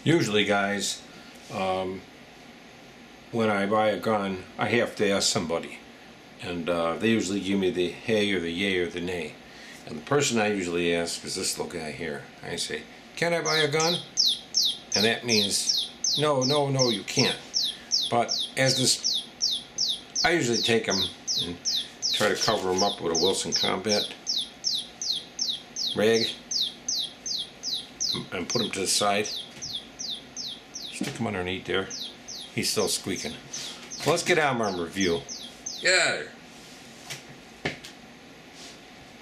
Usually, guys, when I buy a gun, I have to ask somebody. And they usually give me the hey or the yay or the nay. And the person I usually ask is this little guy here. I say, can I buy a gun? And that means, no, no, no, you can't. But as this, I usually take them and try to cover them up with a Wilson Combat rag and put them to the side. Stick him underneath there. He's still squeaking. So let's get out and review. Get out of there.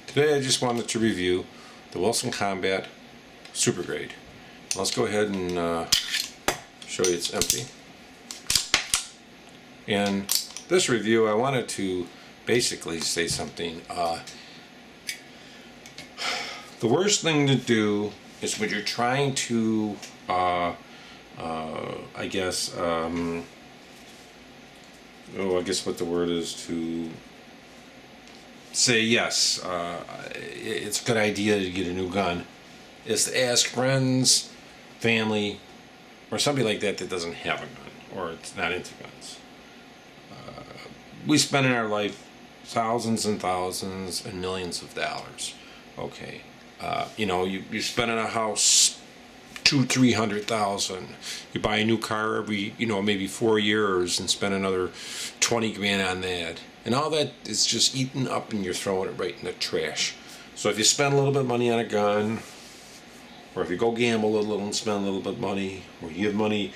Today I just wanted to review the Wilson Combat Supergrade. Let's go ahead and show you it's empty. In this review I wanted to basically say something. The worst thing to do is when you're trying to I guess what the word is, to say yes, it's a good idea to get a new gun, is to ask friends, family, or somebody like that that doesn't have a gun or it's not into guns. We spend in our life thousands and thousands and millions of dollars. Okay, you spend in a house $200,000-300,000. You buy a new car every maybe 4 years and spend another 20 grand on that, and all that is just eaten up and you're throwing it right in the trash. So if you spend a little bit of money on a gun, or if you go gamble a little and spend a little bit of money, or you give money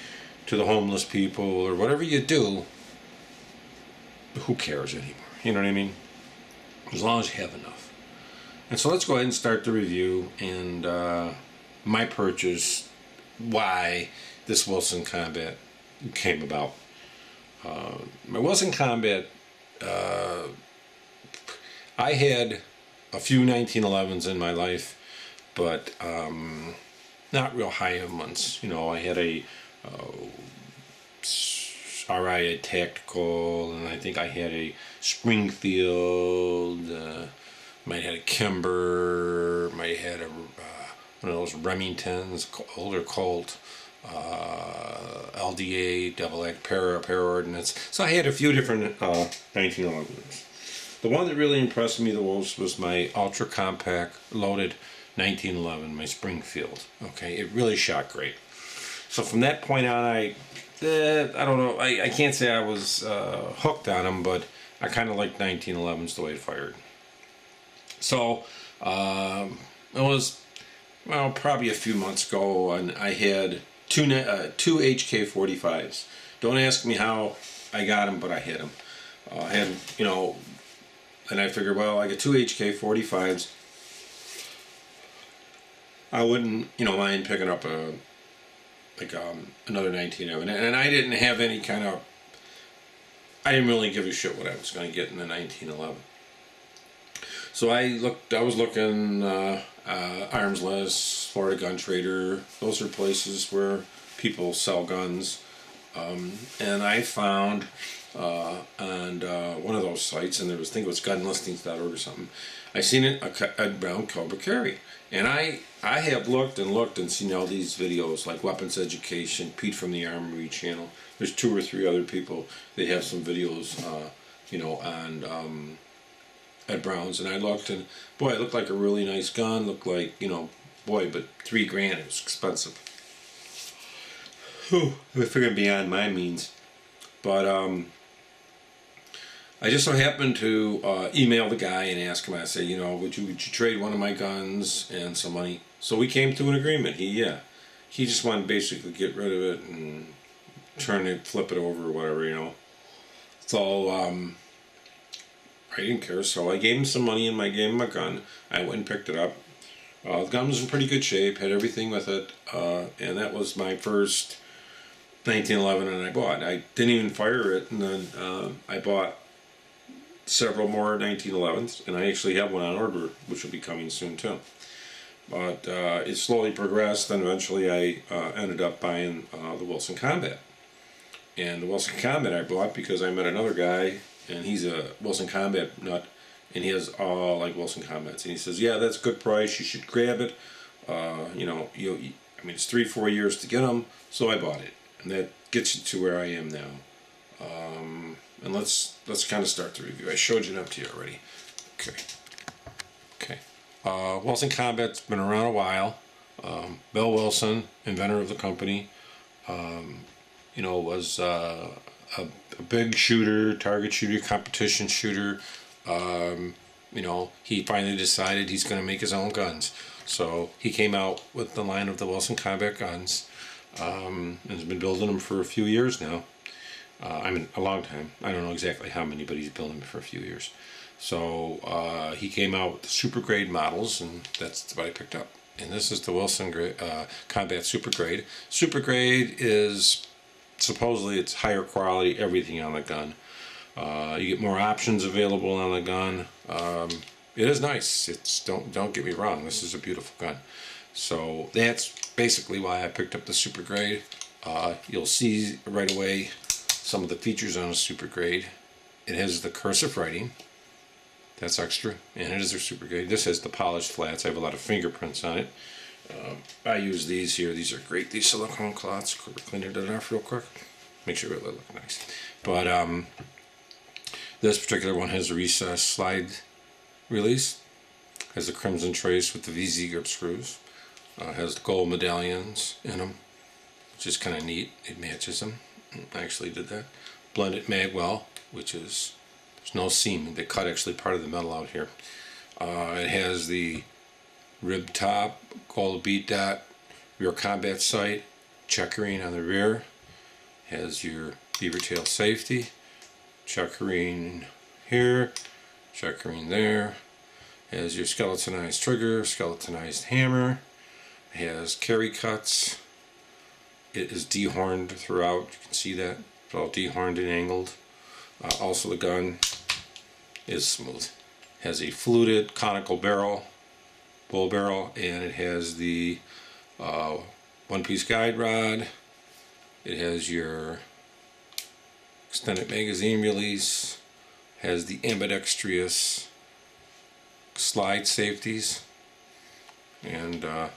to the homeless people, or whatever you do, who cares anymore? You know what I mean? As long as you have enough. And so let's go ahead and start the review and my purchase, why this Wilson Combat came about. My Wilson Combat, I had a few 1911s in my life, but not real high-end ones. I had a RI Tactical, and I think I had a Springfield, might have had a Kimber, might have had a one of those Remingtons, older Colt, LDA, double act para ordnance. So I had a few different 1911s. The one that really impressed me the most was my ultra compact loaded 1911, my Springfield. Okay, it really shot great. So from that point on, I don't know, I can't say I was hooked on them, but I kind of liked 1911s the way it fired. So it was, well, probably a few months ago, and I had two HK45s. Don't ask me how I got them, but I had them. I had, and I figured, well, I got two HK45s. I wouldn't, mind picking up another 1911. And I didn't have any kind of, I didn't really give a shit what I was going to get in the 1911. So I was looking, Arms List, Florida Gun Trader. Those are places where people sell guns. And I found on one of those sites, and I think it was gunlistings.org or something, I seen a brown Cobra carry. And I have looked and seen all these videos like Weapons Education, Pete from the Armory channel. There's 2 or 3 other people. They have some videos, on at Brown's, and I looked, and boy, it looked like a really nice gun. Looked like, boy, but $3 grand, it was expensive. Whew, I figured beyond my means. But I just so happened to email the guy and ask him. I said, would you trade one of my guns and some money? So we came to an agreement. He just wanted to basically get rid of it and flip it over or whatever, So I didn't care, so I gave him some money and I gave him a gun. I went and picked it up. The gun was in pretty good shape, had everything with it, and that was my first 1911, and I bought. I didn't even fire it, and then I bought several more 1911s, and I actually have one on order, which will be coming soon too. But it slowly progressed, and eventually I ended up buying the Wilson Combat. And the Wilson Combat I bought because I met another guy, and he's a Wilson Combat nut, and he has all like Wilson Combats, and he says, yeah, that's a good price, you should grab it. I mean, it's 3-4 years to get them, so I bought it, and that gets you to where I am now. And let's kind of start the review. I showed you it up to you already. Okay. Wilson Combat's been around a while. Bill Wilson, inventor of the company, was a big shooter, target shooter, competition shooter. He finally decided he's going to make his own guns. So he came out with the line of the Wilson Combat guns, and has been building them for a few years now. A long time. I don't know exactly how many, but he's building them for a few years. So he came out with the Supergrade models, and that's what I picked up. And this is the Wilson Combat Supergrade. Supergrade is supposedly it's higher quality everything on the gun. You get more options available on the gun. It is nice. It's don't get me wrong. This is a beautiful gun. So that's basically why I picked up the Supergrade. You'll see right away some of the features on a Supergrade. It has the cursive writing. That's extra, and it is a Supergrade. This has the polished flats. I have a lot of fingerprints on it. I use these here. These are great. These silicone cloths. Cleaning it off real quick. Make sure it look nice. But this particular one has a recessed slide release. Has the crimson trace with the VZ grip screws. Has the gold medallions in them, which is kind of neat. It matches them. I actually did that. Blended magwell, which is there's no seam. They cut actually part of the metal out here. It has the rib top, gold bead dot, rear combat sight, checkering on the rear. Has your beaver tail safety, checkering here, checkering there. Has your skeletonized trigger, skeletonized hammer. It has carry cuts. It is dehorned throughout. You can see that. It's all dehorned and angled. Also the gun is smooth. Has a fluted conical barrel, bull barrel, and it has the one-piece guide rod. It has your extended magazine release. Has the ambidextrous slide safeties. And how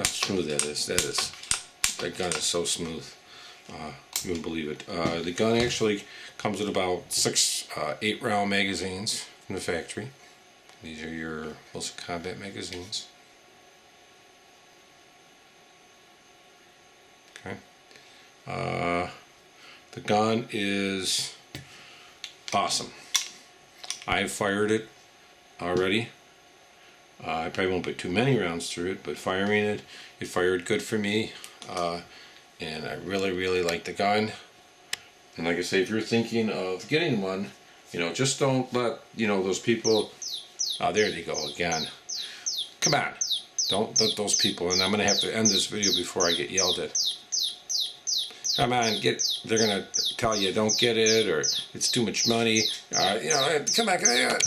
smooth that is. That gun is so smooth. You wouldn't believe it. The gun actually comes with about 6 8-round magazines from the factory. These are your Wilson Combat magazines. Okay. The gun is awesome. I've fired it already. I probably won't put too many rounds through it, but firing it, it fired good for me. And I really like the gun. And like I say, if you're thinking of getting one, just don't let, those people, there they go again. Come on, don't let those people, and I'm going to have to end this video before I get yelled at. Come on, they're going to tell you don't get it, or it's too much money. Come on,